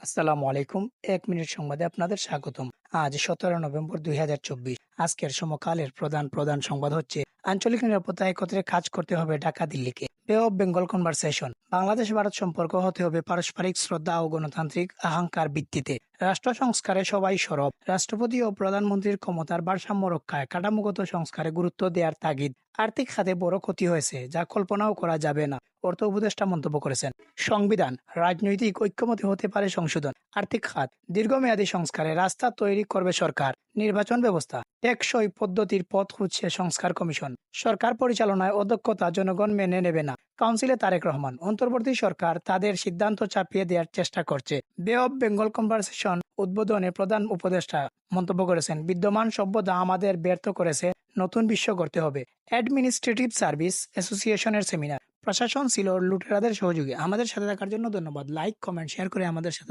আসসালামু আলাইকুম। ১ মিনিট সংবাদে আপনাদের স্বাগতম। আজ ১৭ নভেম্বর ২০২৪। আজকের সমকালের প্রধান সংবাদ হচ্ছে আঞ্চলিক নিরাপত্তা একত্রে কাজ করতে হবে ঢাকা দিল্লিকে। বে অফ বেঙ্গল কনভারসেশন। বাংলাদেশ ভারত সম্পর্ক হতে হবে পারস্পরিক শ্রদ্ধা ও গণতান্ত্রিক আহঙ্কার ভিত্তিতে। রাষ্ট্র সংস্কারে সবাই সরব। রাষ্ট্রপতি ও প্রধানমন্ত্রীর ক্ষমতার ভারসাম্য রক্ষায় কাঠামোগত সংস্কারে গুরুত্ব দেওয়ার তাগিদ। আর্থিক খাতে বড় ক্ষতি হয়েছে, যা কল্পনাও করা যাবে না, অর্থ উপদেষ্টা মন্তব্য করেছেন। সংবিধান, রাজনৈতিক ঐক্যমতে হতে পারে সংশোধন। আর্থিক খাত, দীর্ঘমেয়াদী সংস্কারে রাস্তা তৈরি করবে সরকার। নির্বাচন ব্যবস্থা, টেকসই পদ্ধতির পথ খুঁজছে সংস্কার কমিশন। সরকার পরিচালনায় অদক্ষতা জনগণ মেনে নেবে না। কাউন্সিলে তারেক রহমান, অন্তর্বর্তী সরকার তাদের সিদ্ধান্ত চাপিয়ে দেওয়ার চেষ্টা করছে। বে অফ বেঙ্গল কনভারসেশন উদ্বোধনে প্রধান উপদেষ্টা মন্তব্য করেছেন, বিদ্যমান সভ্যতা আমাদের ব্যর্থ করেছে, নতুন বিশ্ব গড়তে হবে। অ্যাডমিনিস্ট্রেটিভ সার্ভিস অ্যাসোসিয়েশনের সেমিনার। প্রশাসন ছিল লুটেরাদের সহযোগী। আমাদের সাথে থাকার জন্য ধন্যবাদ। লাইক, কমেন্ট, শেয়ার করে আমাদের সাথে